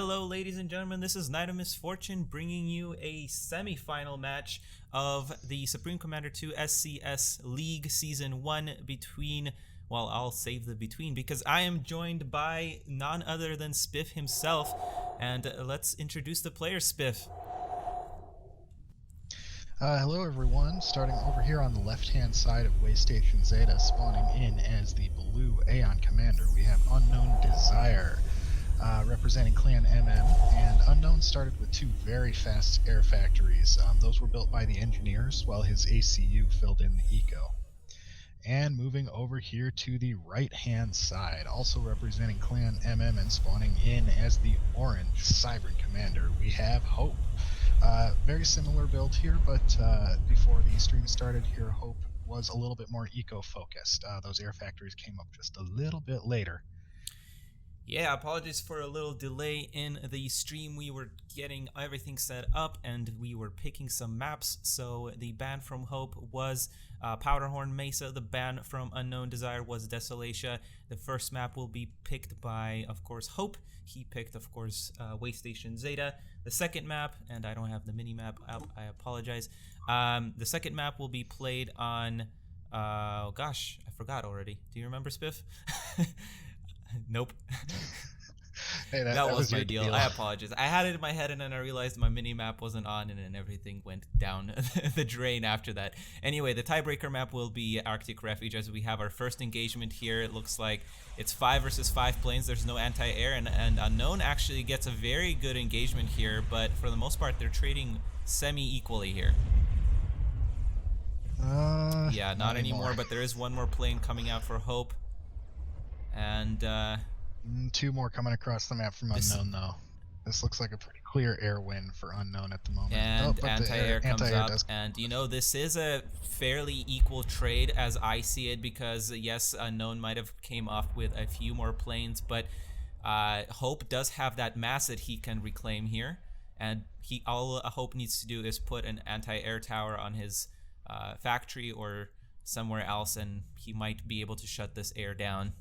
Hello, ladies and gentlemen. This is Nite of Misfortune bringing you a semi-final match of the Supreme Commander 2 SCS League Season 1 between, well, I'll save the between because I am joined by none other than Spiff himself. And let's introduce the players, Spiff. Hello everyone, starting over here on the left-hand side of Qay Station Zeta, spawning in as the blue Aeon Commander, we have Unknowndesire, representing Clan MM, and Unknown started with two very fast air factories. Those were built by the engineers, while his ACU filled in the eco. And moving over here to the right-hand side, also representing Clan MM and spawning in as the orange Sovereign Commander, we have Hope. Very similar build here, but before the stream started here, Hope was a little bit more eco-focused. Those air factories came up just a little bit later. Yeah, apologies for a little delay in the stream. We were getting everything set up and we were picking some maps. So the ban from Hope was Powderhorm Mesa. The ban from Unknowndesire was Desolatia. The first map will be picked by, of course, Hope. He picked, of course, Qay Station Zeta. The second map, and I don't have the mini map up, I apologize. The second map will be played on, oh gosh, I forgot already. Do you remember, Spiff? Nope. Hey, that was my deal. I apologize. I had it in my head and then I realized my mini map wasn't on and then everything went down the drain after that. Anyway, the tiebreaker map will be Arctic Refuge as we have our first engagement here. It looks like it's 5 versus 5 planes. There's no anti-air and Unknown actually gets a very good engagement here, but for the most part they're trading semi-equally here. Yeah, not anymore, but there is one more plane coming out for Hope. And two more coming across the map from Unknown, though. This looks like a pretty clear air win for Unknown at the moment. And anti-air comes up, and you know, this is a fairly equal trade as I see it, because yes, Unknown might have came off with a few more planes, but Hope does have that mass that he can reclaim here, and all Hope needs to do is put an anti-air tower on his factory or somewhere else, and he might be able to shut this air down.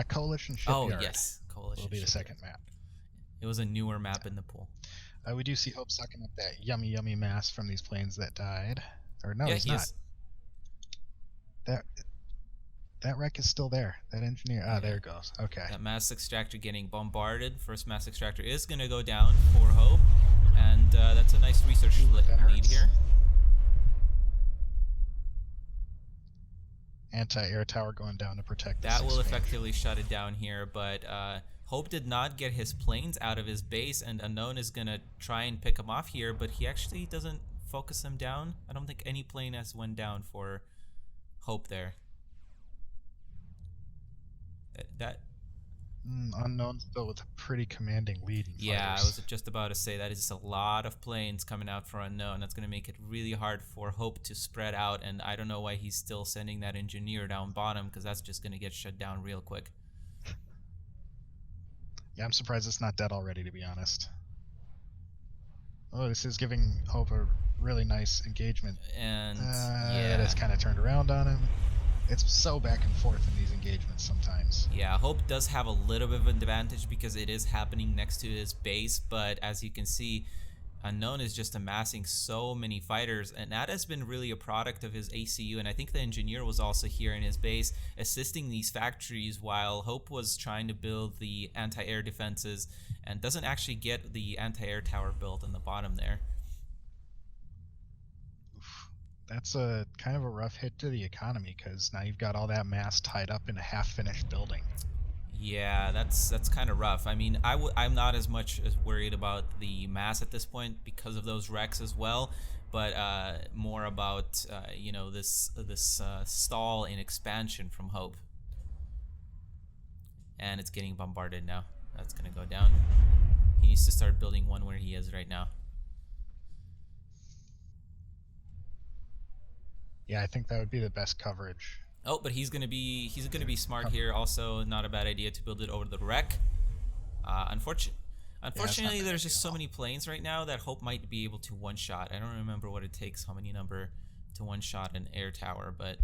Coalition Shipyard. Oh, yes. Coalition will be Shipyard. The second map. It was a newer map in the pool. We do see Hope sucking up that yummy mass from these planes that died. Or no, yeah, he's not. That wreck is still there. That engineer. Ah, there it goes. Okay. That mass extractor getting bombarded. First mass extractor is going to go down for Hope. And that's a nice research lead here. Anti-air tower going down to protect that will effectively shut it down here, but Hope did not get his planes out of his base, and Unknown is gonna try and pick him off here, but he actually doesn't focus him down. I don't think any plane has went down for Hope there. Unknown still with a pretty commanding lead in Yeah, fighters. I was just about to say that is just a lot of planes coming out for Unknown. That's going to make it really hard for Hope to spread out, and I don't know why he's still sending that engineer down bottom, because that's just going to get shut down real quick. Yeah, I'm surprised it's not dead already, to be honest. Oh, this is giving Hope a really nice engagement. And yeah, that's kind of turned around on him. It's so back and forth in these engagements sometimes. Yeah, Hope does have a little bit of an advantage because it is happening next to his base, but as you can see, Unknown is just amassing so many fighters, and that has been really a product of his ACU, and I think the engineer was also here in his base assisting these factories while Hope was trying to build the anti-air defenses and doesn't actually get the anti-air tower built in the bottom there. That's a kind of a rough hit to the economy, because now you've got all that mass tied up in a half-finished building. Yeah, that's kind of rough. I mean, I'm not as much as worried about the mass at this point because of those wrecks as well, but more about you know, this stall in expansion from Hope. And it's getting bombarded now. That's gonna go down. He needs to start building one where he is right now. Yeah, I think that would be the best coverage. Oh, but he's gonna be smart here. Also, not a bad idea to build it over the wreck. Unfortunately, there's just so many planes right now that Hope might be able to one-shot. I don't remember what it takes, how many number to one-shot an air tower, but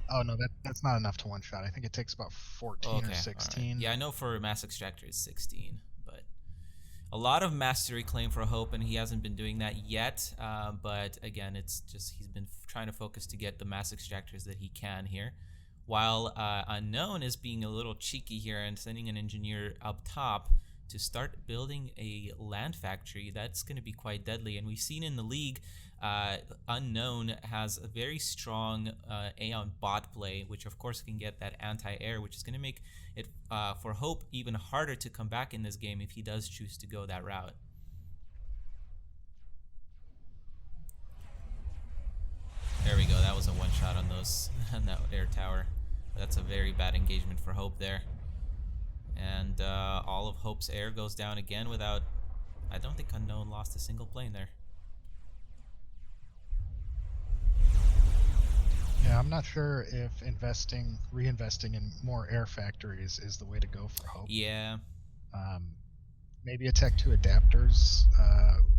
Oh no, that's not enough to one shot. I think it takes about 14 or Okay, all right. 16. Yeah, I know for Mass Extractor it's 16, but a lot of mastery claim for Hope, and he hasn't been doing that yet. But again, it's just he's been trying to focus to get the Mass Extractors that he can here. While Unknown is being a little cheeky here and sending an engineer up top to start building a land factory. That's going to be quite deadly. And we've seen in the league, Unknown has a very strong Aeon bot play, which of course can get that anti-air, which is going to make it for Hope even harder to come back in this game if he does choose to go that route. There we go. That was a one shot on those on that air tower. That's a very bad engagement for Hope there. And all of Hope's air goes down again without... I don't think Unknown lost a single plane there. Yeah, I'm not sure if reinvesting in more air factories is the way to go for Hope. Yeah. Maybe a Tech 2 adapters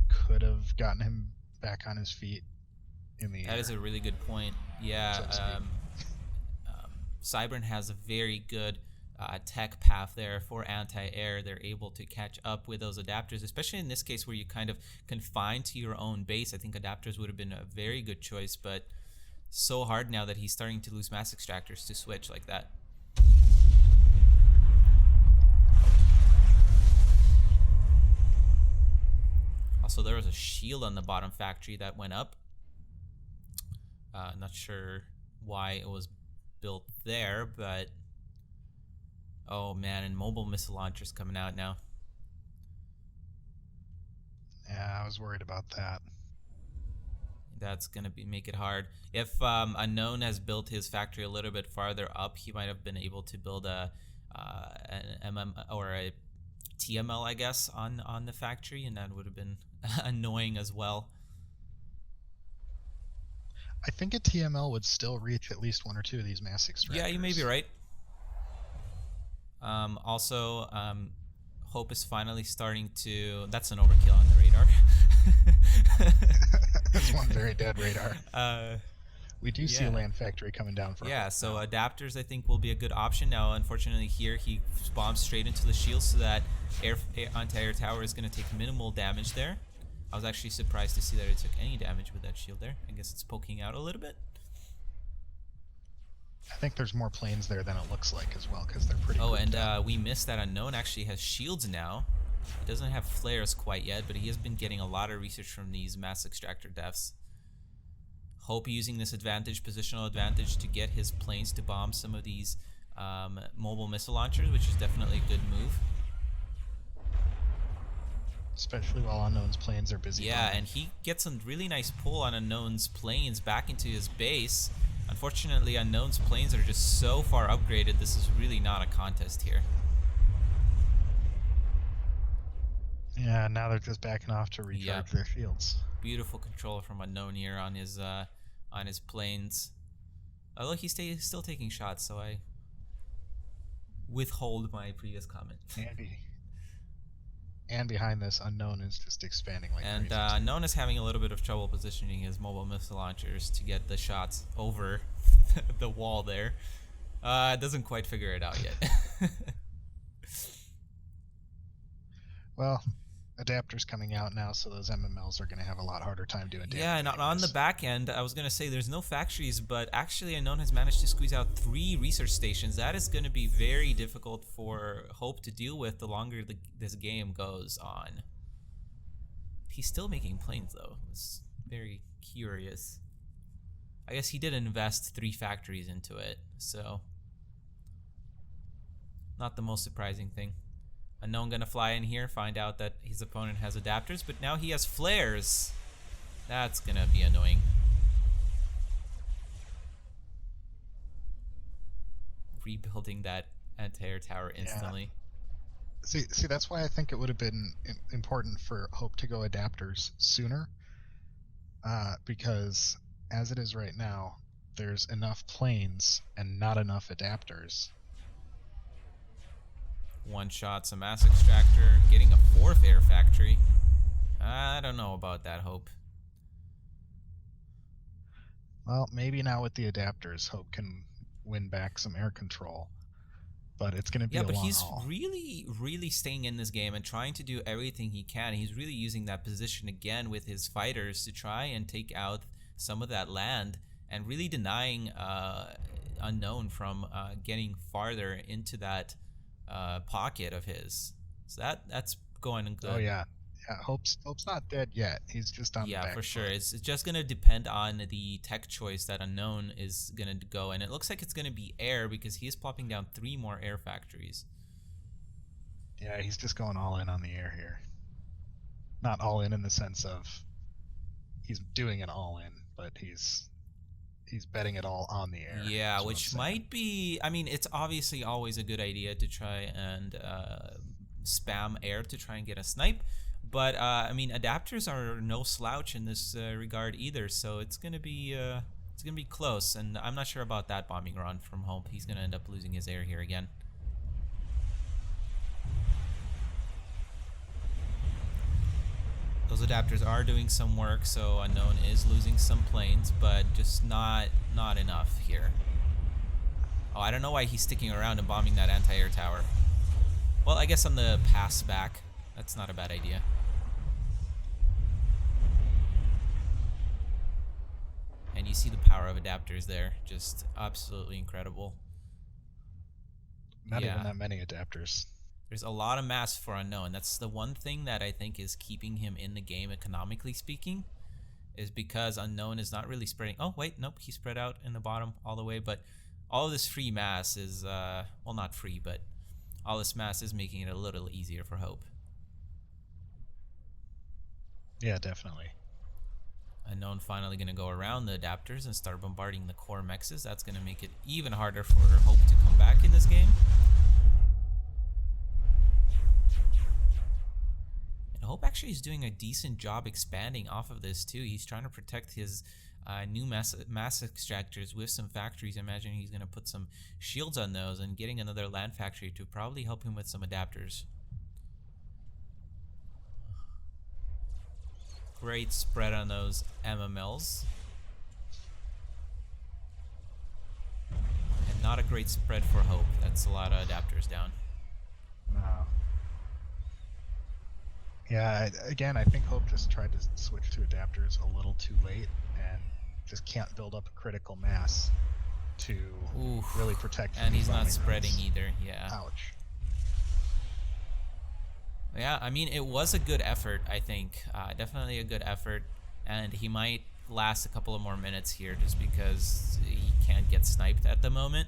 could have gotten him back on his feet in the air. That is a really good point. Yeah. Cybern has a very good tech path there for anti-air. They're able to catch up with those adapters, especially in this case where you kind of confined to your own base. I think adapters would have been a very good choice, but so hard now that he's starting to lose mass extractors to switch like that. Also, there was a shield on the bottom factory that went up. Not sure why it was built there, but oh man, and mobile missile launchers coming out now. Yeah, I was worried about that. That's gonna make it hard. If Unknown has built his factory a little bit farther up, he might have been able to build an MM or a TML, I guess, on the factory, and that would have been annoying as well. I think a TML would still reach at least one or two of these mass extractors. Yeah, you may be right. Also, Hope is finally starting to... That's an overkill on the radar. That's one very dead radar. We do see a land factory coming down for Yeah, Hope so now. adapters I think will be a good option. Now, unfortunately here, he bombs straight into the shield so that anti-air tower is going to take minimal damage there. I was actually surprised to see that it took any damage with that shield there. I guess it's poking out a little bit. I think there's more planes there than it looks like as well, because they're pretty Oh, grouped and up. we missed that Unknown actually has shields now. He doesn't have flares quite yet, but he has been getting a lot of research from these mass extractor deaths. Hope using this advantage, positional advantage, to get his planes to bomb some of these mobile missile launchers, which is definitely a good move. Especially while Unknown's planes are busy. Yeah, bombing. and he gets a really nice pull on Unknown's planes back into his base. Unfortunately, Unknown's planes are just so far upgraded, this is really not a contest here. Yeah, now they're just backing off to recharge their shields. Beautiful control from Unknown here on his planes. Although he's still taking shots, so I withhold my previous comment. And behind this, Unknown is just expanding like And crazy. Unknown is having a little bit of trouble positioning his mobile missile launchers to get the shots over the wall there. Doesn't quite figure it out yet. Well, adapters coming out now, so those MMLs are going to have a lot harder time doing damage. Yeah, and on the back end, I was going to say there's no factories, but actually Unknown has managed to squeeze out 3 research stations. That is going to be very difficult for Hope to deal with the longer this game goes on. He's still making planes, though. It's very curious. I guess he did invest 3 factories into it, so not the most surprising thing. Unknown gonna fly in here, find out that his opponent has adapters, but now he has flares. That's gonna be annoying. Rebuilding that anti-air tower instantly. See, that's why I think it would have been important for Hope to go adapters sooner, because as it is right now, there's enough planes and not enough adapters. One shot, some mass extractor, getting a 4th air factory. I don't know about that, Hope. Well, maybe now with the adapters, Hope can win back some air control. But it's going to be yeah, a but long he's haul. really staying in this game and trying to do everything he can. He's really using that position again with his fighters to try and take out some of that land and really denying Unknown from getting farther into that pocket of his. So that's going good. Oh yeah. Hope's not dead yet. He's just on the Yeah, back for sure. foot. It's just going to depend on the tech choice that Unknown is going to go. And it looks like it's going to be air because he is plopping down 3 more air factories. Yeah, he's just going all in on the air here. Not all in the sense of he's doing it all in, but he's betting it all on the air. Yeah, which might be... I mean, it's obviously always a good idea to try and spam air to try and get a snipe. But, I mean, adapters are no slouch in this regard either, so it's going to be close. And I'm not sure about that bombing run from Hope. He's going to end up losing his air here again. Those adapters are doing some work, so Unknown is losing some planes, but just not enough here. Oh, I don't know why he's sticking around and bombing that anti-air tower. Well, I guess on the pass back, that's not a bad idea. And you see the power of adapters there, just absolutely incredible. Not even that many adapters. There's a lot of mass for Unknown. That's the one thing that I think is keeping him in the game, economically speaking, is because Unknown is not really spreading. Oh, wait, nope, he spread out in the bottom all the way. But all of this free mass is, well, not free, but all this mass is making it a little easier for Hope. Yeah, definitely. Unknown finally going to go around the adapters and start bombarding the core mexes. That's going to make it even harder for Hope to come back in this game. And Hope actually is doing a decent job expanding off of this too. He's trying to protect his new mass extractors with some factories. I imagine he's going to put some shields on those and getting another land factory to probably help him with some adapters. Great spread on those MMLs. And not a great spread for Hope. That's a lot of adapters down. No. Yeah, again, I think Hope just tried to switch to adapters a little too late and just can't build up a critical mass to really protect. And he's not spreading either, yeah. Ouch. Yeah, I mean, it was a good effort, I think. Definitely a good effort. And he might last a couple of more minutes here just because he can't get sniped at the moment.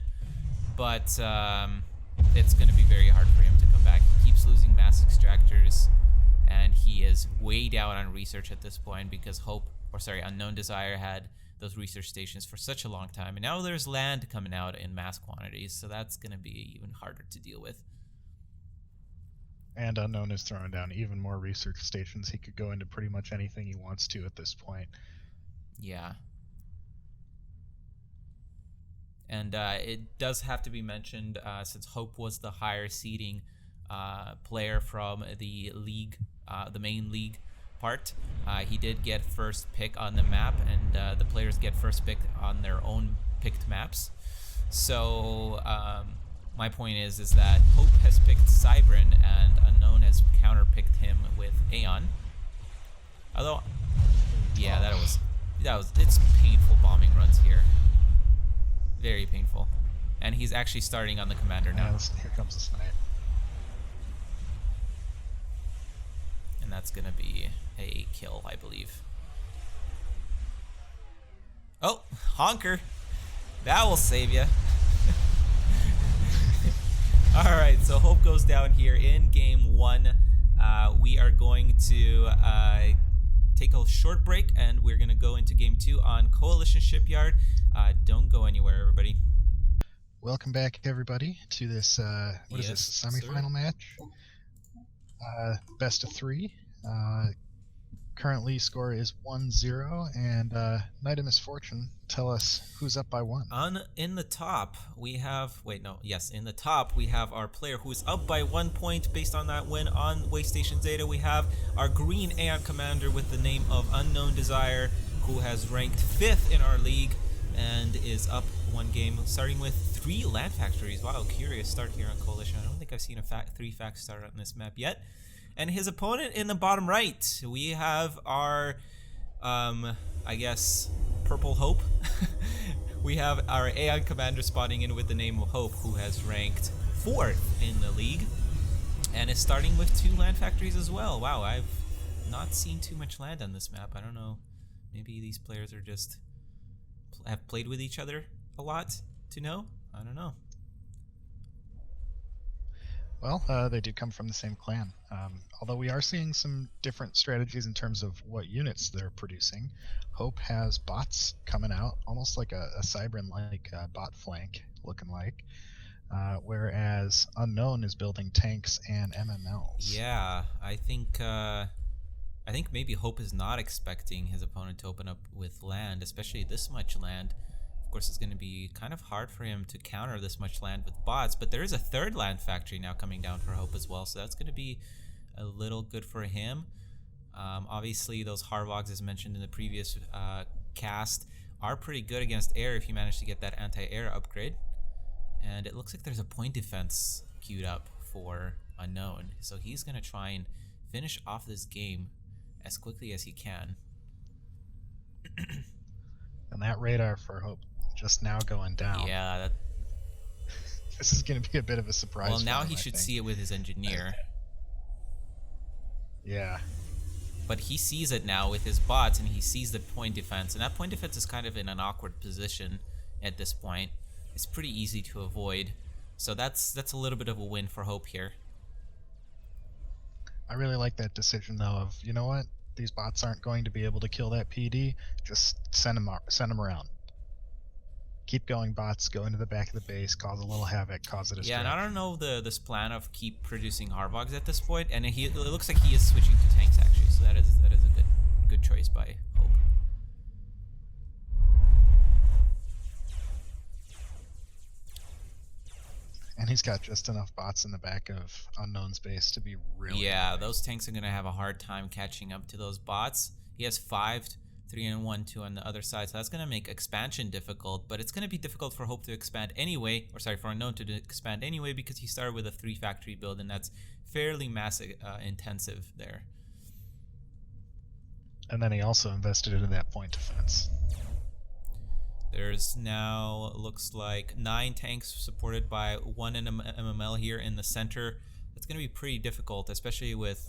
But it's going to be very hard for him to come back. He keeps losing mass extractors. And he is way down on research at this point because Unknowndesire had those research stations for such a long time. And now there's land coming out in mass quantities. So that's going to be even harder to deal with. And Unknown is throwing down even more research stations. He could go into pretty much anything he wants to at this point. Yeah. And it does have to be mentioned, since Hope was the higher seeding player from the league, the main league part, he did get first pick on the map, and the players get first pick on their own picked maps. So my point is that Hope has picked Cybran and Unknown has counter-picked him with Aeon. Although, yeah, it's painful bombing runs here. Very painful. And he's actually starting on the commander now. Here comes the snipe. And that's gonna be a kill, I believe. Oh, honker. That will save you. Alright, so Hope goes down here in game 1. We are going to take a short break, and we're going to go into game 2 on Coalition Shipyard. Don't go anywhere, everybody. Welcome back, everybody, to this, what is this, a semifinal match? Best of 3. Currently, score is 1-0, and Nite of Misfortune, tell us who's up by 1. In the top, we have... in the top, we have our player who's up by 1 point based on that win on Qay Station Zeta. We have our green Aeon commander with the name of Unknowndesire, who has ranked 5th in our league and is up 1 game, starting with 3 land factories. Wow, curious start here on Coalition. I don't think I've seen a 3 fact start on this map yet. And his opponent in the bottom right, we have our, I guess, Purple Hope. We have our Aeon Commander spotting in with the name of Hope, who has ranked 4th in the league. And is starting with 2 land factories as well. Wow, I've not seen too much land on this map. I don't know. Maybe these players are just have played with each other a lot to know. I don't know. Well, they do come from the same clan. Although we are seeing some different strategies in terms of what units they're producing. Hope has bots coming out, almost like a Cybran-like bot flank looking like. Whereas Unknown is building tanks and MMLs. Yeah, I think maybe Hope is not expecting his opponent to open up with land, especially this much land. Of course, it's going to be kind of hard for him to counter this much land with bots, but there is a 3rd land factory now coming down for Hope as well, so that's going to be a little good for him. Obviously, those Harvogs, as mentioned in the previous cast, are pretty good against air if you manage to get that anti-air upgrade. And it looks like there's a point defense queued up for Unknown. So he's going to try and finish off this game as quickly as he can. And that radar for Hope just now going down. Yeah. This is going to be a bit of a surprise. Well, now for him, he should see it with his engineer. Yeah. But he sees it now with his bots, and he sees the point defense. And that point defense is kind of in an awkward position at this point. It's pretty easy to avoid, so that's a little bit of a win for Hope here. I really like that decision though of, you know what, these bots aren't going to be able to kill that PD, just send them around. Keep going bots, go into the back of the base, cause a little havoc, cause a distraction. Yeah, and I don't know this plan of keep producing Harvogs at this point, and it looks like he is switching to tanks actually, so that is a good choice by Hope. And he's got just enough bots in the back of Unknown's base to be really annoying. Those tanks are going to have a hard time catching up to those bots. He has 5, 3 and 1, 2 on the other side, so that's going to make expansion difficult, but it's going to be difficult for Hope to expand anyway, or sorry, for Unknown to expand anyway, because he started with a 3 factory build, and that's fairly massive intensive there. And then he also invested into that point defense. There's now, looks like 9 tanks supported by 1 MML here in the center. That's going to be pretty difficult, especially with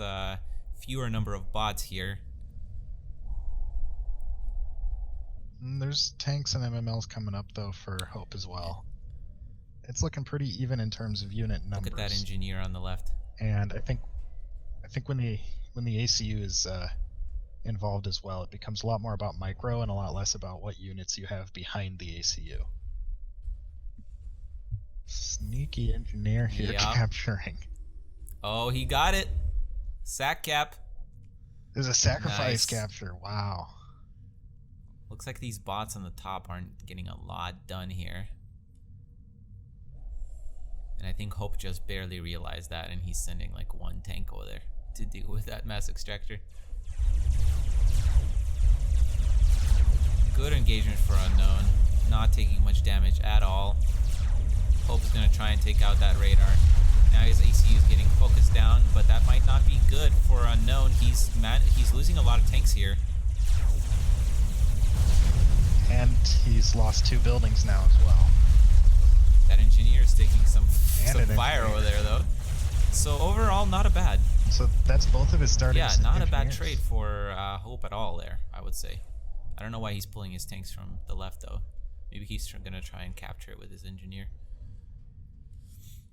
fewer number of bots here. There's tanks and MMLs coming up though for Hope as well. It's looking pretty even in terms of unit numbers. Look at that engineer on the left. And I think when the ACU is involved as well, it becomes a lot more about micro and a lot less about what units you have behind the ACU. Sneaky engineer here capturing. Oh, he got it. Sack cap. There's a sacrifice capture. Wow. Looks like these bots on the top aren't getting a lot done here. And I think Hope just barely realized that, and he's sending like 1 tank over there to deal with that mass extractor. Good engagement for Unknown, not taking much damage at all. Hope is going to try and take out that radar. Now his ACU is getting focused down, but that might not be good for Unknown. He's losing a lot of tanks here. And he's lost 2 buildings now as well. That engineer is taking some fire over there though. So overall, not a bad. So that's both of his starting. Yeah, not a bad trade for Hope at all there, I would say. I don't know why he's pulling his tanks from the left though. Maybe he's gonna try and capture it with his engineer.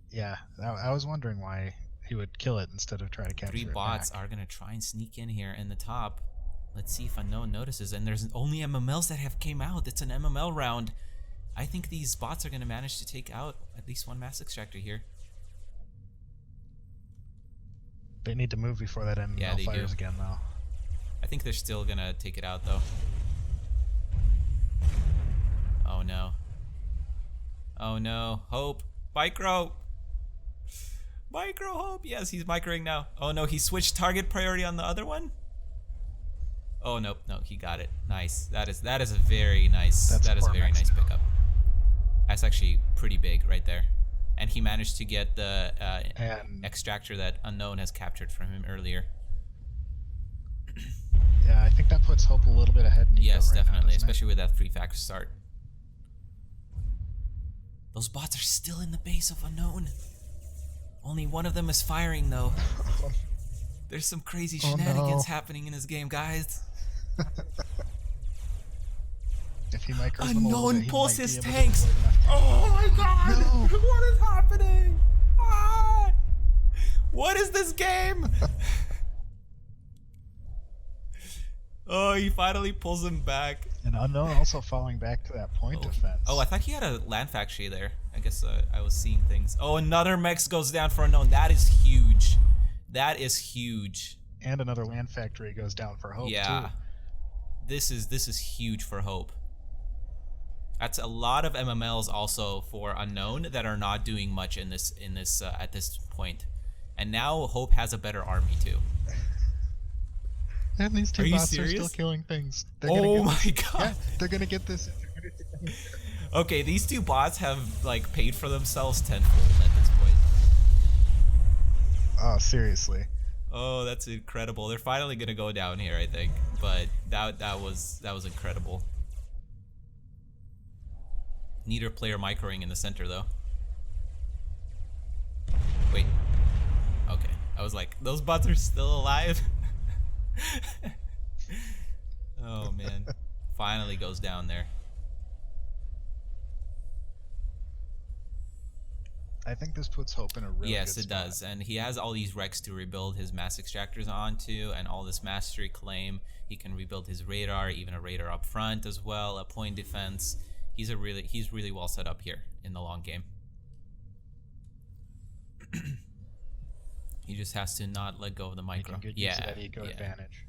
Yeah, I was wondering why he would kill it instead of try to capture it. 3 bots are gonna try and sneak in here in the top. Let's see if Unknown notices. And there's only MMLs that have came out. It's an MML round. I think these bots are gonna manage to take out at least 1 mass extractor here. They need to move before that MML fires again, though. I think they're still gonna take it out, though. Oh no. Oh no. Hope. Micro! Micro Hope! Yes, he's microing now. Oh no, he switched target priority on the other one? Oh nope, no, he got it. Nice. That is a very nice. That is a very nice pickup. That's actually pretty big right there. And he managed to get the And extractor that Unknown has captured from him earlier. yeah, I think that puts Hope a little bit ahead. Nico Yes, right now, definitely, doesn't it? especially with that 3-factor start. Those bots are still in the base of Unknown. Only one of them is firing, though. There's some crazy shenanigans happening in this game, guys. If he micros them a little bit, Unknown he pulls might his be able to tanks. avoid enough damage. Oh my god! No. What is happening? Ah! What is this game? Oh, he finally pulls him back. And Unknown also falling back to that point defense. Oh, I thought he had a land factory there. I guess I was seeing things. Oh, another mech goes down for Unknown. That is huge. That is huge. And another land factory goes down for Hope Yeah. too. This is huge for Hope. That's a lot of MMLs also for Unknown that are not doing much in this at this point. And now Hope has a better army too. And these two Are you bots are serious? still killing things. They're Oh gonna my get god. Yeah, they're gonna get this. Okay, these two bots have like paid for themselves tenfold at this point. Oh, seriously. Oh, that's incredible. They're finally gonna go down here, I think. But that was incredible. Neither player microing in the center though. Wait. Okay. I was like, those bots are still alive? Oh man. Finally goes down there. I think this puts Hope in a really Yes, good it spot. does. And he has all these wrecks to rebuild his mass extractors onto, and all this mastery claim. He can rebuild his radar, even a radar up front as well, a point defense. He's really well set up here in the long game. He just has to not let go of the micro. Making good use of that ego advantage.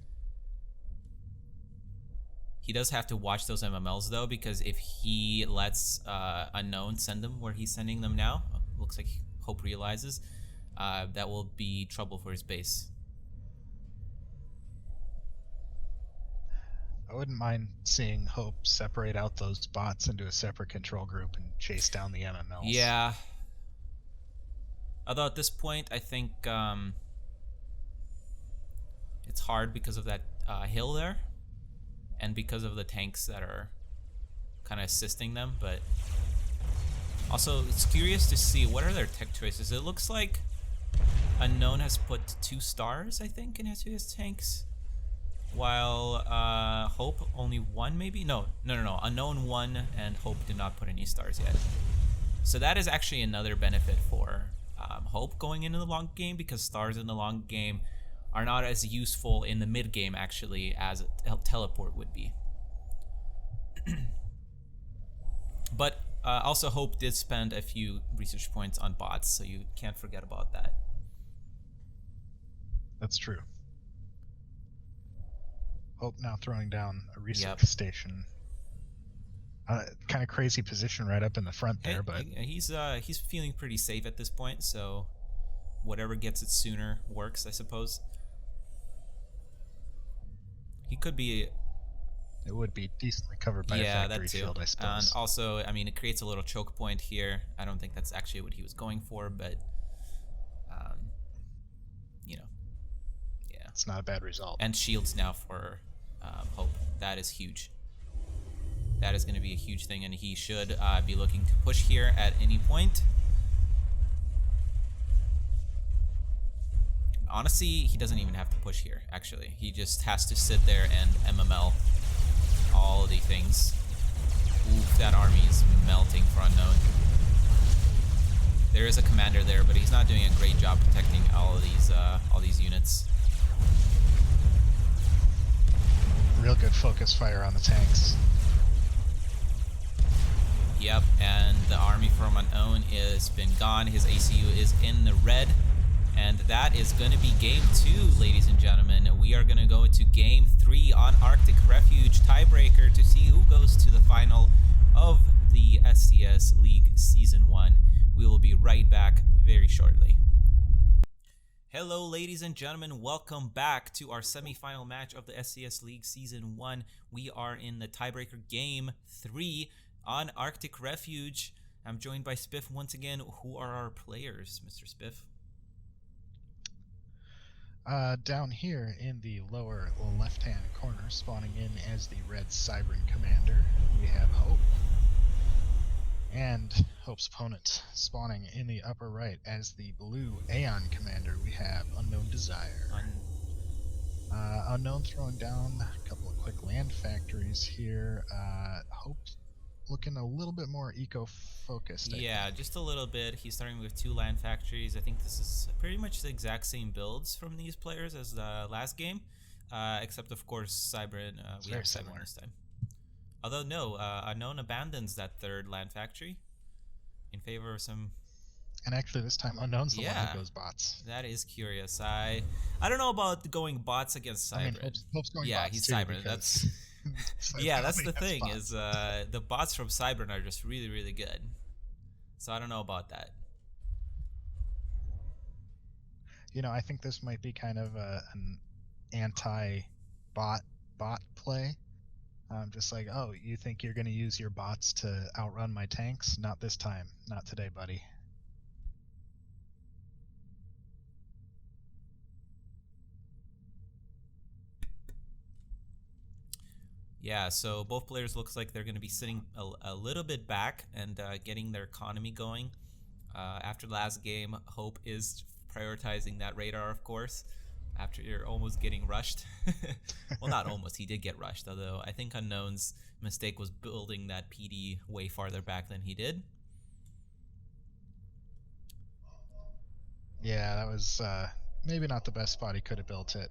He does have to watch those MMLs though, because if he lets Unknown send them where he's sending them now, looks like Hope realizes, that will be trouble for his base. I wouldn't mind seeing Hope separate out those bots into a separate control group and chase down the MMLs. Yeah. Although at this point, I think it's hard because of that hill there, and because of the tanks that are kind of assisting them. But also, it's curious to see what are their tech choices. It looks like Unknown has put 2 stars, I think, into his tanks, while Hope only 1, maybe. No. Unknown 1 and Hope did not put any stars yet. So that is actually another benefit for Hope going into the long game, because stars in the long game are not as useful in the mid game actually as a teleport would be. But also Hope did spend a few research points on bots, so you can't forget about that. That's true. Hope now throwing down a research station. Kind of crazy position right up in the front there, but he's feeling pretty safe at this point, so whatever gets it sooner works, I suppose. He could be. It would be decently covered by a factory shield, I suppose. And also, I mean, it creates a little choke point here. I don't think that's actually what he was going for, but you know, yeah. It's not a bad result. And shields now for Hope. That is huge. That is going to be a huge thing, and he should be looking to push here at any point. Honestly, he doesn't even have to push here, actually. He just has to sit there and MML all the things. Oof, that army is melting for Unknown. There is a commander there, but he's not doing a great job protecting all these units. Real good focus fire on the tanks. Yep, and the army from Unknown has been gone. His ACU is in the red. And that is going to be game 2, ladies and gentlemen. We are going to go into game 3 on Arctic Refuge tiebreaker to see who goes to the final of the SCS League Season 1. We will be right back very shortly. Hello, ladies and gentlemen. Welcome back to our semifinal match of the SCS League Season 1. We are in the tiebreaker game 3 on Arctic Refuge. I'm joined by Spiff once again. Who are our players, Mr. Spiff? Down here in the lower left-hand corner, spawning in as the red Cybran commander, we have Hope. And Hope's opponent, spawning in the upper right as the blue Aeon commander, we have Unknowndesire. Unknown throwing down a couple of quick land factories here. Hope looking a little bit more eco-focused. Yeah, just a little bit. He's starting with 2 land factories. I think this is pretty much the exact same builds from these players as the last game, except of course Cybran. We have Cybran this time. Although no, Unknown abandons that 3rd land factory in favor of some. And actually, this time Unknown's the one who goes bots. That is curious. I don't know about going bots against Cybran. I mean, Hope's going bots he's too, Cybran. That's that's the thing bots. Is the bots from Cybran are just really, really good. So I don't know about that. You know, I think this might be kind of an anti-bot play. Just like, oh, you think you're going to use your bots to outrun my tanks? Not this time. Not today, buddy. Yeah, so both players looks like they're going to be sitting a little bit back and getting their economy going. After the last game, Hope is prioritizing that radar, of course, after you're almost getting rushed. Well, not almost. He did get rushed, although I think Unknown's mistake was building that PD way farther back than he did. Yeah, that was maybe not the best spot he could have built it.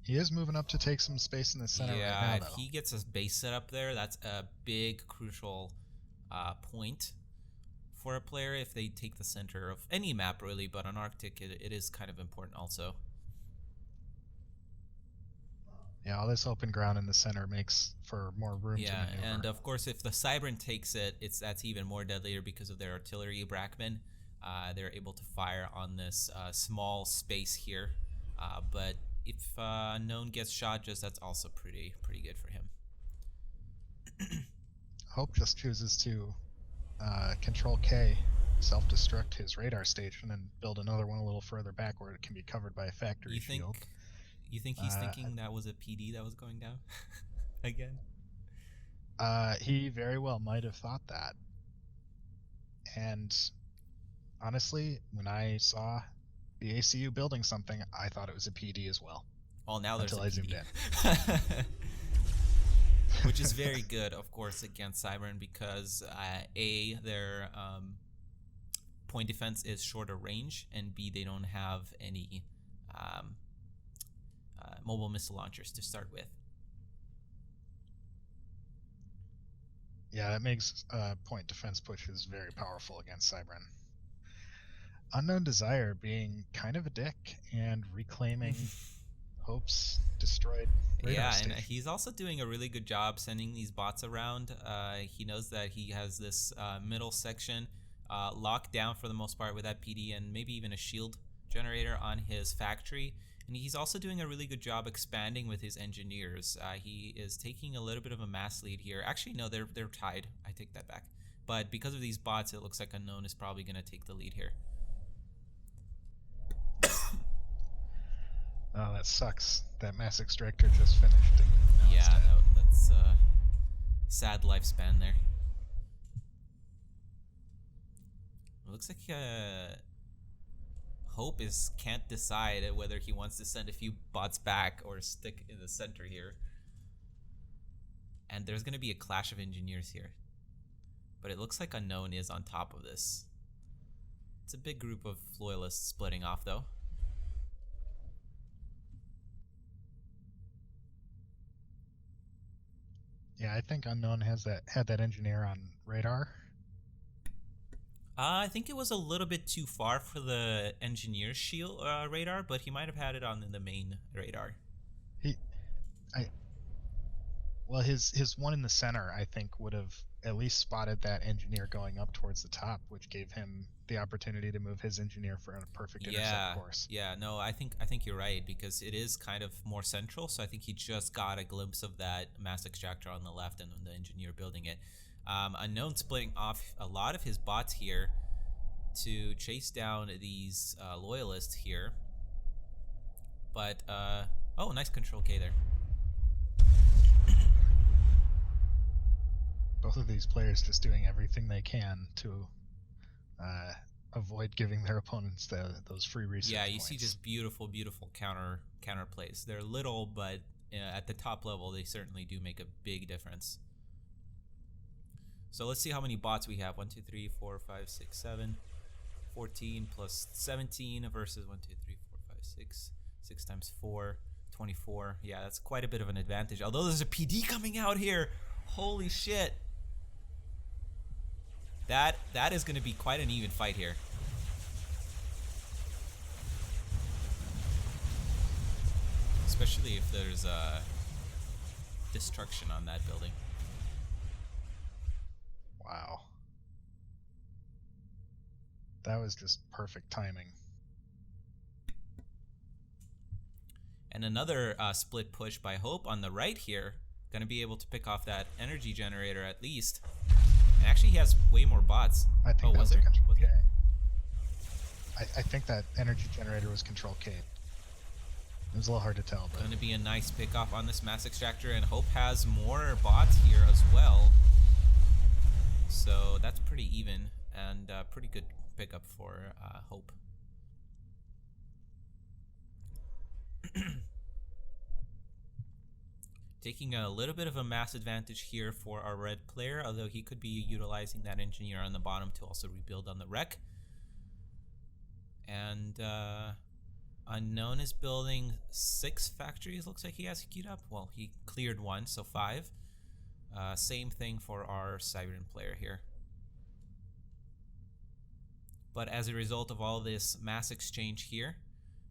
He is moving up to take some space in the center right now, if he gets his base set up there, that's a big, crucial point for a player if they take the center of any map, really, but on Arctic, it is kind of important also. Yeah, all this open ground in the center makes for more room to maneuver. Yeah, and of course, if the Cybran takes it, that's even more deadlier because of their artillery Brackman. They're able to fire on this small space here, but if Unknown gets shot, that's also pretty good for him. Hope just chooses to control K, self-destruct his radar station, and build another one a little further back where it can be covered by a factory shield. You think he's thinking that was a PD that was going down again? He very well might have thought that. And honestly, when I saw the ACU building something, I thought it was a PD as well. Well, now there's until a I PD. zoomed in. Which is very good, of course, against Cybran because A, their point defense is shorter range, and B, they don't have any mobile missile launchers to start with. Yeah, that makes point defense pushes very powerful against Cybran. Unknowndesire being kind of a dick and reclaiming Hope's destroyed radar station. And he's also doing a really good job sending these bots around. He knows that he has this middle section locked down for the most part with that PD and maybe even a shield generator on his factory. And he's also doing a really good job expanding with his engineers. He is taking a little bit of a mass lead here. Actually, no, they're tied. I take that back. But because of these bots, it looks like Unknown is probably going to take the lead here. Oh, that sucks. That mass extractor just finished. Yeah, that's a sad lifespan there. It looks like Hope can't decide whether he wants to send a few bots back or stick in the center here. And there's going to be a clash of engineers here. But it looks like Unknown is on top of this. It's a big group of loyalists splitting off, though. Yeah, I think Unknown had that engineer on radar. I think it was a little bit too far for the engineer's shield radar, but he might have had it on the main radar. Well, his one in the center, I think, would have at least spotted that engineer going up towards the top, which gave him the opportunity to move his engineer for a perfect intercept course. Yeah, no, I think you're right, because it is kind of more central, so I think he just got a glimpse of that mass extractor on the left and the engineer building it. Unknown splitting off a lot of his bots here to chase down these loyalists here. But, oh, nice control K there. Both of these players just doing everything they can to avoid giving their opponents those free research Yeah, you points. see just beautiful, beautiful counter plays. They're little, but at the top level, they certainly do make a big difference. So let's see how many bots we have. 1, 2, 3, 4, 5, 6, 7. 14 plus 17 versus 1, 2, 3, 4, 5, 6. 6 times 4, 24. Yeah, that's quite a bit of an advantage. Although there's a PD coming out here. Holy shit. That is going to be quite an even fight here. Especially if there's destruction on that building. Wow. That was just perfect timing. And another split push by Hope on the right here. Going to be able to pick off that energy generator at least. And actually he has way more bots. I think was there? Control Was K. there? I think that energy generator was Control K. It was a little hard to tell, but Going to be a nice pick off on this mass extractor, and Hope has more bots here as well. So that's pretty even and pretty good pickup for Hope. Taking a little bit of a mass advantage here for our red player, although he could be utilizing that engineer on the bottom to also rebuild on the wreck. And Unknown is building 6 factories, looks like he has queued up. Well, he cleared 1, so 5. Same thing for our Cybern player here. But as a result of all this mass exchange here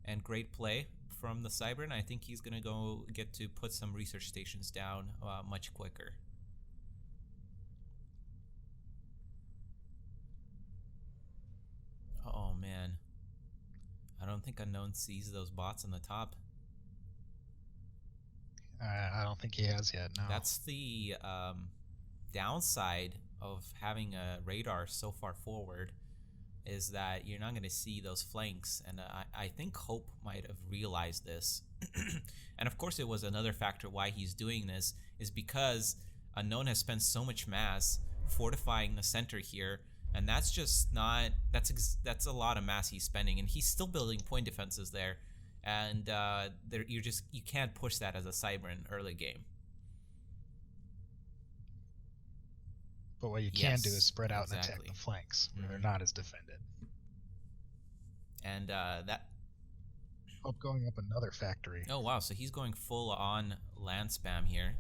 and great play from the Cybern, I think he's going to go get to put some research stations down much quicker. Oh man. I don't think Unknown sees those bots on the top. I don't think he has yet, no. That's the downside of having a radar so far forward, is that you're not going to see those flanks, and I think Hope might have realized this. And of course it was another factor why he's doing this, is because Unknown has spent so much mass fortifying the center here, and that's just not, that's a lot of mass he's spending, and he's still building point defenses there, and you can't push that as a Cybern early game. But what you can do is spread out exactly. and attack the flanks where they're not as defended. And that... Hope going up another factory. Oh wow, so he's going full on land spam here.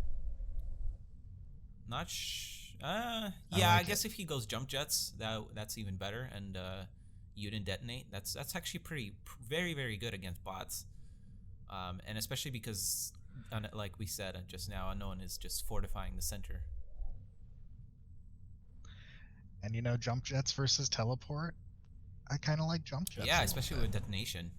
Not yeah, I guess if he goes jump jets, that's even better, and you didn't detonate. That's actually very, very good against bots. And especially because, like we said just now, Unknown is just fortifying the center. And you know, jump jets versus teleport, I kind of like jump jets. Yeah, especially with detonation.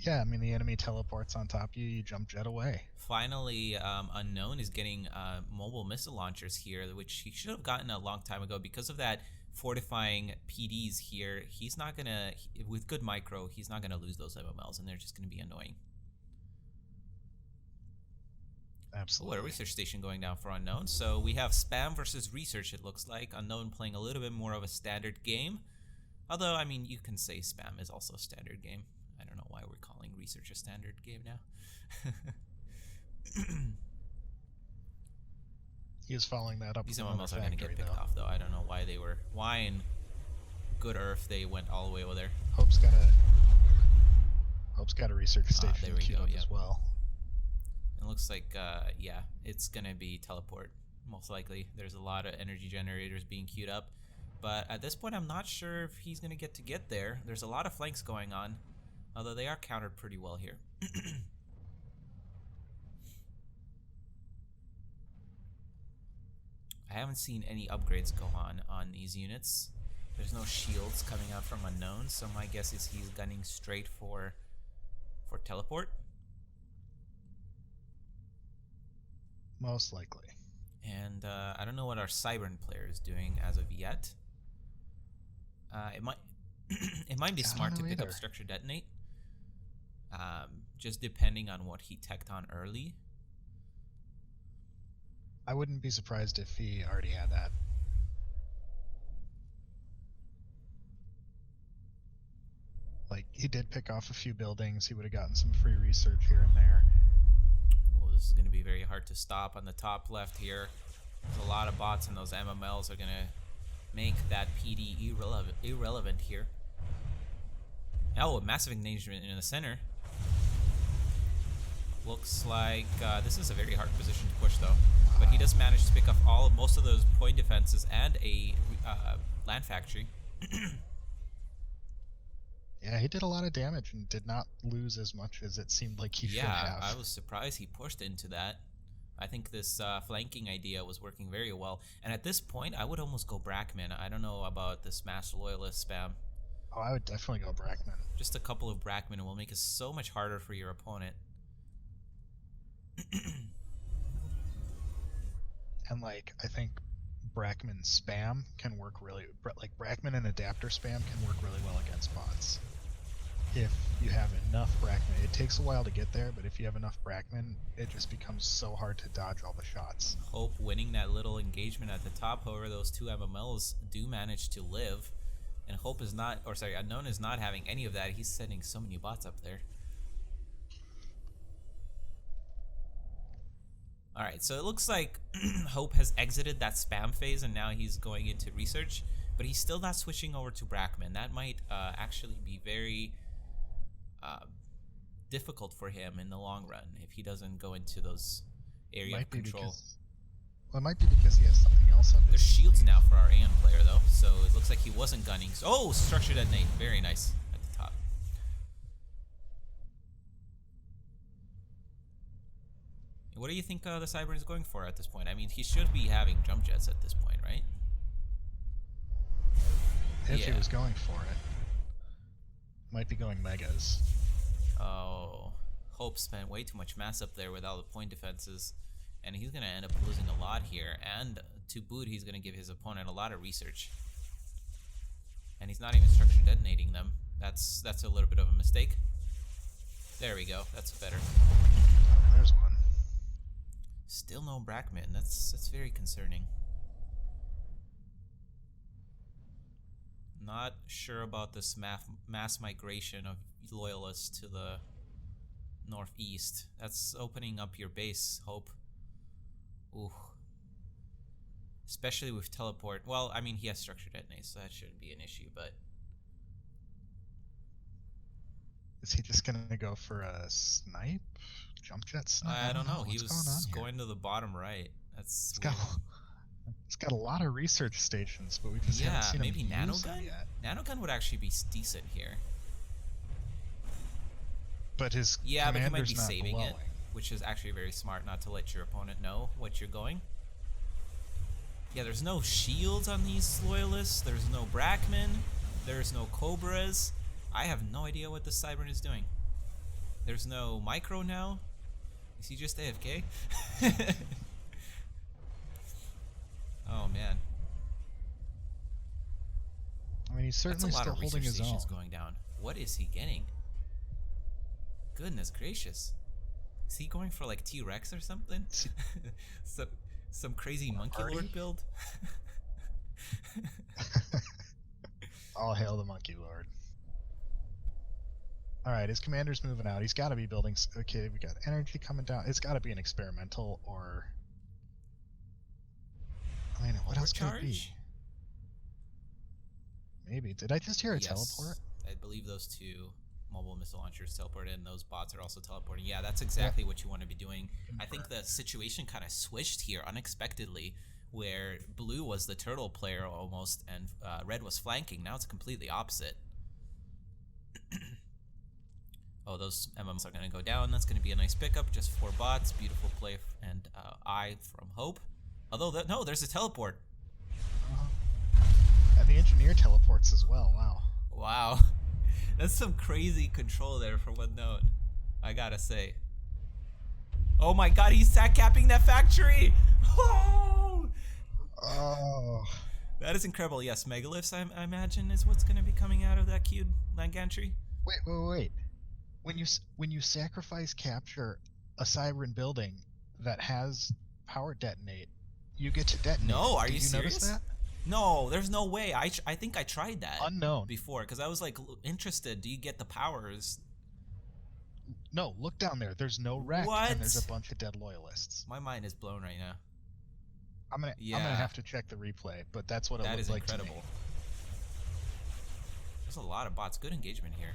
Yeah, I mean, the enemy teleports on top of you, you jump jet away. Finally, Unknown is getting mobile missile launchers here, which he should have gotten a long time ago. Because of that fortifying PDs here, he's not going to, with good micro, he's not going to lose those MMLs, and they're just going to be annoying. Absolutely. Ooh, a research station going down for Unknown. So we have spam versus research, it looks like. Unknown playing a little bit more of a standard game. Although, I mean, you can say spam is also a standard game. I don't know why we're calling research a standard game now. He was following that up. These MMLs are going to get picked off, though. I don't know why they were... Why in good earth they went all the way over there. Hope's got a research station there we go, as well. It looks like, yeah, it's going to be teleport, most likely. There's a lot of energy generators being queued up. But at this point, I'm not sure if he's going to get there. There's a lot of flanks going on, although they are countered pretty well here. I haven't seen any upgrades go on these units. There's no shields coming out from Unknown, so my guess is he's gunning straight for teleport. Most likely. And I don't know what our Cybern player is doing as of yet. It might it might be Yeah, I smart don't to know pick up either. Structure Detonate. Just depending on what he teched on early. I wouldn't be surprised if he already had that. Like, he did pick off a few buildings. He would have gotten some free research here and there. Oh, this is going to be very hard to stop on the top left here. There's a lot of bots, and those MMLs are going to make that PD irrelevant here. Oh, a massive engagement in the center. Looks like this is a very hard position to push, though. But he does manage to pick up most of those point defenses and a land factory. Yeah, he did a lot of damage and did not lose as much as it seemed like he should have. Yeah, I was surprised he pushed into that. I think this flanking idea was working very well. And at this point, I would almost go Brackman. I don't know about this mass loyalist spam. Oh, I would definitely go Brackman. Just a couple of Brackman will make it so much harder for your opponent. And, like, I think Brackman spam can work really... Like, Brackman and Adapter spam can work really well against bots. If you have enough Brackman. It takes a while to get there, but if you have enough Brackman, it just becomes so hard to dodge all the shots. Hope winning that little engagement at the top. However, those two MMLs do manage to live. And Hope is not... Or sorry, Unknown is not having any of that. He's sending so many bots up there. Alright, so it looks like Hope has exited that spam phase and now he's going into research, but he's still not switching over to Brackman. That might actually be very difficult for him in the long run if he doesn't go into those area of control. Well, it might be because he has something else on his There's shields now for our Aeon player though, so it looks like he wasn't gunning. Oh, Structure Detonate, very nice at the top. What do you think the Cybern is going for at this point? I mean, he should be having jump jets at this point, right? If he was going for it. Might be going megas. Oh, Hope spent way too much mass up there with all the point defenses, and he's going to end up losing a lot here, and to boot, he's going to give his opponent a lot of research. And he's not even structure detonating them. That's a little bit of a mistake. There we go, that's better. There's one. Still no Brackman. That's very concerning. Not sure about this mass migration of loyalists to the northeast. That's opening up your base, Hope. Ooh. Especially with teleport. Well, I mean, he has structure detonate, so that shouldn't be an issue, but... Is he just gonna go for a snipe? Jump jet snipe? I don't know. He What's was going to the bottom right. That's it's got a lot of research stations, but we just haven't seen maybe him use them nanogun. yet. Nanogun would actually be decent here. But his but he might commander's be not saving glowing. it, which is actually very smart not to let your opponent know what you're going. Yeah, there's no shields on these loyalists. There's no Brackman. There's no Cobras. I have no idea what the Cybern is doing. There's no micro now. Is he just AFK? Oh man. I mean, he's certainly That's a lot still of holding research his own. stations going down. What is he getting? Goodness gracious. Is he going for like T-Rex or something? some crazy monkey lord build? All hail the monkey lord. Alright, his commander's moving out. He's got to be building... Okay, we got energy coming down. It's got to be an experimental or... I mean, what else could it be? Maybe. Did I just hear a teleport? I believe those two mobile missile launchers teleported, and those bots are also teleporting. Yeah, that's exactly what you want to be doing. I think the situation kind of switched here unexpectedly, where blue was the turtle player almost, and red was flanking. Now it's completely opposite. Oh, those MMs are going to go down. That's going to be a nice pickup. Just 4 bots. Beautiful play and eye from Hope. Although, no, there's a teleport. And the engineer teleports as well. Wow. Wow. That's some crazy control there for Unknown, I gotta say. Oh my god, he's sack capping that factory! Oh! Oh. That is incredible. Yes, megaliths, I imagine, is what's going to be coming out of that cube land gantry. Wait. When you sacrifice capture a Siren building that has power detonate, you get to detonate. No, are Did you serious? Notice that? No, there's no way. I think I tried that. Unknown. Before, because I was like interested. Do you get the powers? No, look down there. There's no wreck, What? and there's a bunch of dead loyalists. My mind is blown right now. I'm gonna have to check the replay, but that's what it looks like to me. That is incredible. There's a lot of bots. Good engagement here.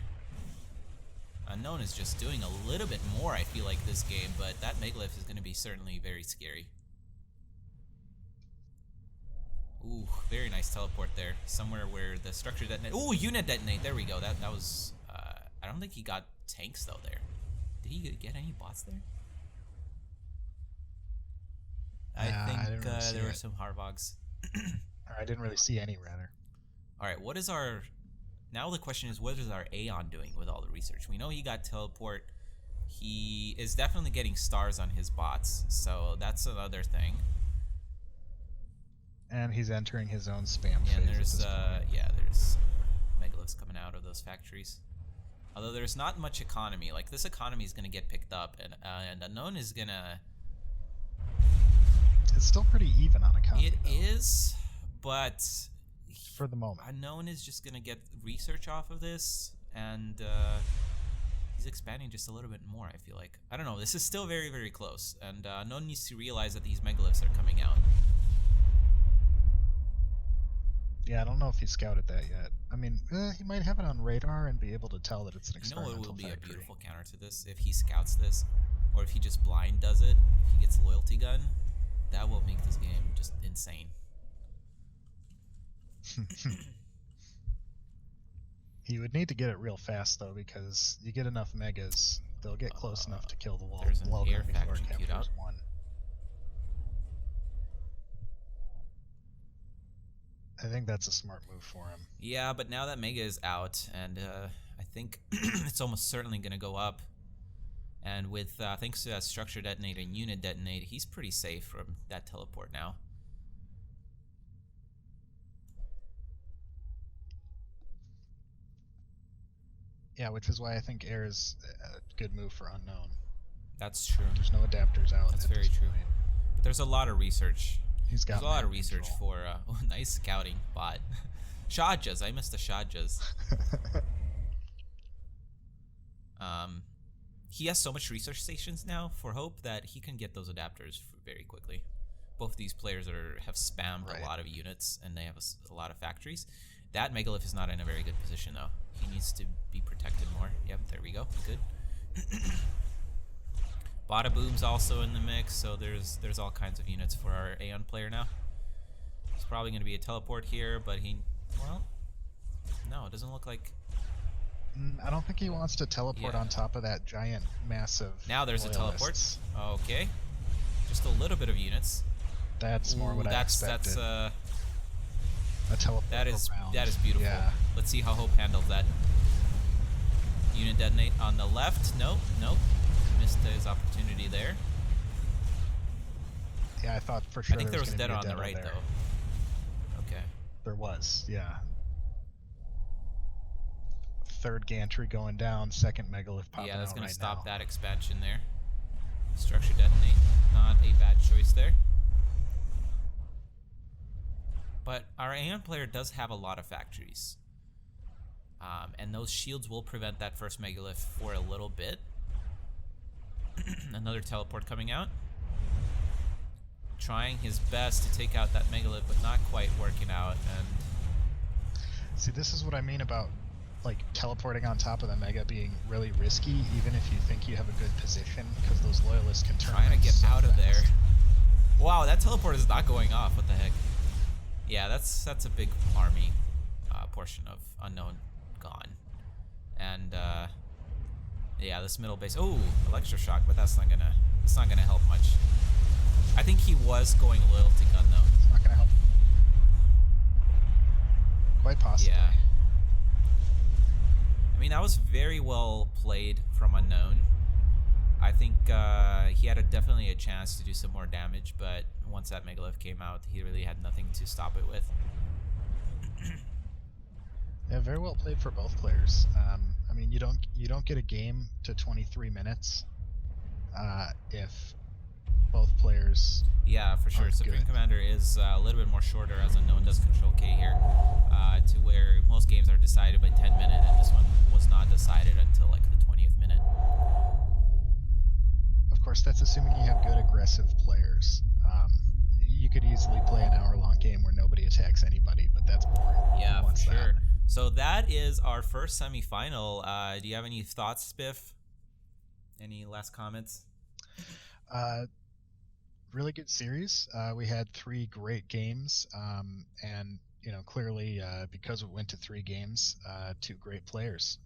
Unknown is just doing a little bit more, I feel like, this game, but that megalith is going to be certainly very scary. Ooh, very nice teleport there. Somewhere where the structure detonate. Ooh, unit detonate. There we go. That was. I don't think he got tanks though there. Did he get any bots there? I think really there were some Harvogs. I didn't really see any, rather. All right, what is our? Now the question is, what is our Aeon doing with all the research? We know he got teleport. He is definitely getting stars on his bots, so that's another thing. And he's entering his own spam phase. And there's there's megaliths coming out of those factories. Although there's not much economy. Like, this economy is gonna get picked up, and Unknown is gonna. It's still pretty even on economy. It is, but for the moment, Unknown is just gonna get research off of this, and he's expanding just a little bit more. I feel like, I don't know. This is still very, very close, and Unknown needs to realize that these megaliths are coming out. Yeah, I don't know if he scouted that yet. I mean, he might have it on radar and be able to tell that it's an experimental You know what will be factory. A beautiful counter to this? If he scouts this, or if he just blind does it, if he gets a loyalty gun, that will make this game just insane. He would need to get it real fast, though, because you get enough megas, they'll get close enough to kill the wall. There's an air factory queued up. One. I think that's a smart move for him. Yeah, but now that Mega is out, and I think it's almost certainly going to go up. And with thanks to that structure detonate and unit detonate, he's pretty safe from that teleport now. Yeah, which is why I think air is a good move for Unknown. That's true. There's no adapters out. That's very true. But there's a lot of research. There's a lot of research for nice scouting bot. Shadjas, I missed the Shadjas. He has so much research stations now for Hope that he can get those adapters very quickly. Both these players have spammed a lot of units, and they have a lot of factories. That megalith is not in a very good position though. He needs to be protected more. Yep, there we go. Good. Bada Boom's also in the mix, so there's all kinds of units for our Aeon player now. It's probably going to be a teleport here, but no, it doesn't look like. I don't think he wants to teleport on top of that giant, massive. Now there's loyalists. a teleport. Okay, just a little bit of units. That's more what I expected. That's a teleport. That is beautiful. Yeah. Let's see how Hope handles that. Unit detonate on the left. Nope. Missed his opportunity there. Yeah, I thought for sure. I think there was a dead on the right though. Okay. There was, yeah. Third gantry going down, second megalith popping out. Yeah, that's gonna right stop now. that expansion there. Structure detonate, not a bad choice there. But our Aeon player does have a lot of factories. And those shields will prevent that first megalith for a little bit. Another teleport coming out. Trying his best to take out that megalith, but not quite working out. And see, this is what I mean about like teleporting on top of the mega being really risky, even if you think you have a good position, because those loyalists can turn. Trying to get out of there. Wow, that teleport is not going off. What the heck? Yeah, that's a big army portion of Unknown gone. And yeah, this middle base. Oh, electroshock, but that's not gonna help much. I think he was going loyalty gun though. It's not gonna help. Quite possibly. Yeah. I mean, that was very well played from Unknown. I think he had definitely a chance to do some more damage, but once that Megalith came out, he really had nothing to stop it with. Yeah, very well played for both players. I mean, you don't get a game to 23 minutes if both players. Yeah, for sure. aren't Supreme good. Commander is a little bit more shorter, as Unknown does control Qay here, to where most games are decided by 10 minutes, and this one was not decided until like the 20th minute. Of course, that's assuming you have good aggressive players. You could easily play an hour-long game where nobody attacks anybody, but that's boring. Yeah, Who for wants sure. that? So that is our first semifinal. Do you have any thoughts, Spiff? Any last comments? Really good series. We had 3 great games, and clearly because it went to 3 games, 2 great players.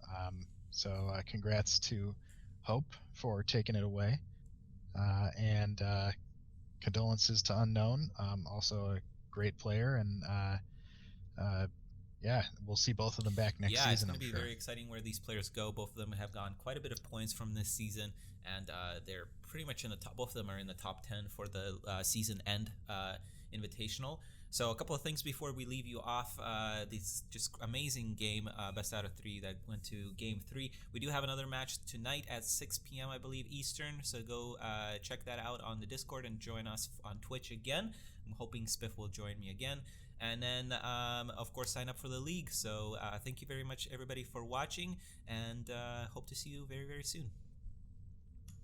So congrats to Hope for taking it away, and condolences to Unknown, also a great player, and yeah, we'll see both of them back next season. Yeah, it's going to be I'm sure. very exciting where these players go. Both of them have gotten quite a bit of points from this season, and they're pretty much in the top. Both of them are in the top 10 for the season end invitational. So a couple of things before we leave you off. This just amazing game, best out of 3 that went to game 3. We do have another match tonight at 6 p.m. I believe Eastern. So go check that out on the Discord and join us on Twitch again. I'm hoping Spiff will join me again. And then, of course, sign up for the league. So thank you very much, everybody, for watching, and hope to see you very, very soon.